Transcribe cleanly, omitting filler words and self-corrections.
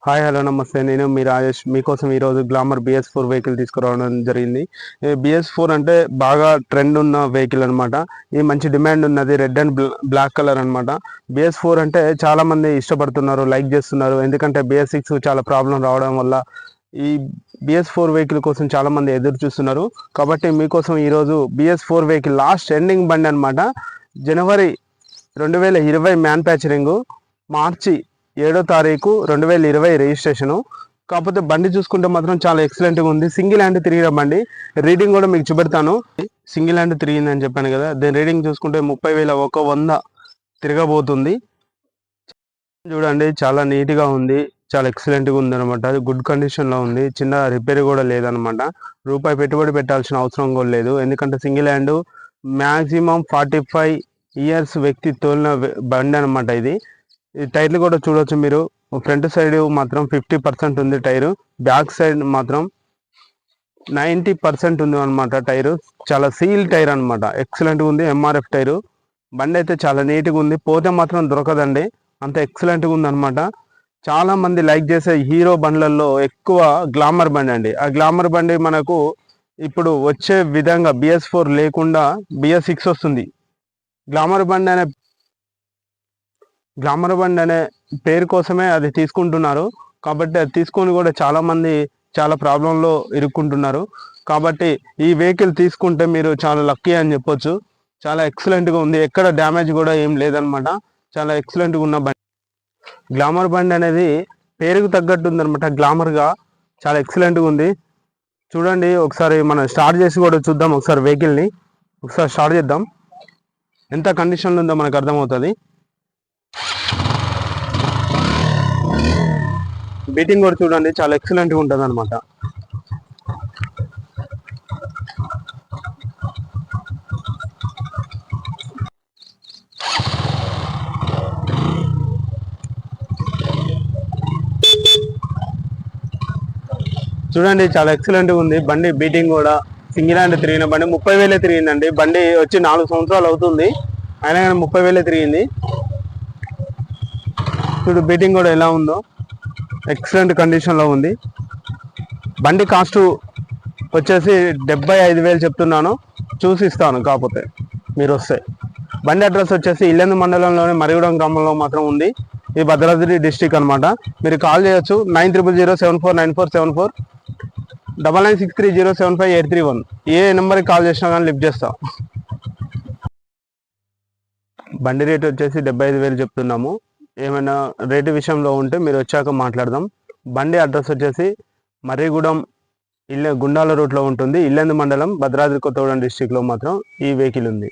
Hi hello నమస్తే. నేను మీ రాజేష్ మీకోసం ఈరోజు గ్లామర్ BS4 వెహికల్ తీసుకురావడం జరిగింది. BS4 అంటే బాగా ట్రెండ్ ఉన్న వెహికల్ అనమాట. ఈ మంచి డిమాండ్ ఉన్నది, రెడ్ అండ్ బ్లాక్ కలర్ అనమాట. BS4 అంటే చాలామంది ఇష్టపడుతున్నారు, లైక్ చేస్తున్నారు. ఎందుకంటే BS6 చాలా ప్రాబ్లం రావడం వల్ల ఈ BS4 వెహికల్ కోసం చాలామంది ఎదురు చూస్తున్నారు. కాబట్టి మీకోసం ఈరోజు BS4 వెహికల్ లాస్ట్ ఎండింగ్ బండి అనమాట. జనవరి 2020 మ్యానుఫ్యాక్చరింగు, మార్చి 7వ తారీఖు 2020 రిజిస్ట్రేషను. కాకపోతే బండి చూసుకుంటే మాత్రం చాలా ఎక్సలెంట్గా ఉంది. సింగిల్ హ్యాండ్ తిరిగిన బండి. రీడింగ్ కూడా మీకు చూపెడతాను. సింగిల్ హ్యాండ్ తిరిగిందని చెప్పాను కదా, దీని రీడింగ్ చూసుకుంటే 30,100 తిరగబోతుంది. చూడండి, చాలా నీట్గా ఉంది, చాలా ఎక్సలెంట్గా ఉంది అనమాట. గుడ్ కండిషన్లో ఉంది, చిన్న రిపేర్ కూడా లేదనమాట. రూపాయి పెట్టుబడి పెట్టాల్సిన అవసరం కూడా లేదు. ఎందుకంటే సింగిల్ హ్యాండ్ మ్యాక్సిమం 45 ఇయర్స్ వ్యక్తి తోలిన బండి అనమాట ఇది. ఈ టైర్లు కూడా చూడవచ్చు మీరు. ఫ్రంట్ సైడ్ మాత్రం 50% ఉంది టైరు, బ్యాక్ సైడ్ మాత్రం 90% ఉంది అనమాట టైరు. చాలా సీల్ టైర్ అనమాట, ఎక్సలెంట్గా ఉంది. MRF tyre. బండి అయితే చాలా నీట్గా ఉంది, పోతే మాత్రం దొరకదండి, అంత ఎక్సలెంట్గా ఉంది అనమాట. చాలా మంది లైక్ చేసే హీరో బండ్లలో ఎక్కువ గ్లామర్ బండి అండి. ఆ గ్లామర్ బండి మనకు ఇప్పుడు వచ్చే విధంగా BS4 లేకుండా BS6 వస్తుంది. గ్లామర్ బండి అనే పేరు కోసమే అది తీసుకుంటున్నారు. కాబట్టి అది తీసుకొని కూడా చాలామంది చాలా ప్రాబ్లంలో ఇరుక్కుంటున్నారు. కాబట్టి ఈ వెహికల్ తీసుకుంటే మీరు చాలా లక్కీ అని చెప్పొచ్చు. చాలా ఎక్సలెంట్గా ఉంది, ఎక్కడ డ్యామేజ్ కూడా ఏం లేదనమాట. చాలా ఎక్సలెంట్గా ఉన్న బండి. గ్లామర్ బండి అనేది పేరుకు తగ్గట్టు ఉందనమాట, గ్లామర్గా చాలా ఎక్సలెంట్గా ఉంది. చూడండి, ఒకసారి మనం స్టార్ట్ చేసి కూడా చూద్దాం. ఒకసారి వెహికల్ని ఒకసారి స్టార్ట్ చేద్దాం, ఎంత కండిషన్లో ఉందో మనకు అర్థమవుతుంది. బీటింగ్ కూడా చూడండి, చాలా ఎక్సలెంట్గా ఉంటుంది అనమాట. చూడండి, చాలా ఎక్సలెంట్గా ఉంది బండి. బీటింగ్ కూడా సింగిల్ హ్యాండ్ తిరిగిన బండి. 30,000 తిరిగిందండి. బండి వచ్చి 4 సంవత్సరాలు అవుతుంది, అయినా కానీ 30,000 తిరిగింది. చూడు బీటింగ్ కూడా ఎలా ఉందో, ఎక్సలెంట్ కండిషన్లో ఉంది. బండి కాస్ట్ వచ్చేసి 75,000 చెప్తున్నాను, చూసి ఇస్తాను కాకపోతే మీరు వస్తే. బండి అడ్రస్ వచ్చేసి ఇల్లెందు మండలంలోని మరిగూడెం గ్రామంలో మాత్రం ఉంది. ఇది భద్రాద్రి డిస్టిక్ అనమాట. మీరు కాల్ చేయొచ్చు 9000749474, 9963075831. ఏ నెంబర్కి కాల్ చేసినా కానీ లిఫ్ట్ చేస్తాం. బండి రేట్ వచ్చేసి 75,000 చెప్తున్నాము. ఏమైనా రేటు విషయంలో ఉంటే మీరు వచ్చాక మాట్లాడదాం. బండి అడ్రస్ వచ్చేసి మర్రిగూడెం గుండాల రూట్లో ఉంటుంది. ఇల్లెందు మండలం, భద్రాద్రి కొత్తగూడెం డిస్టిక్లో మాత్రం ఈ వెహికల్ ఉంది.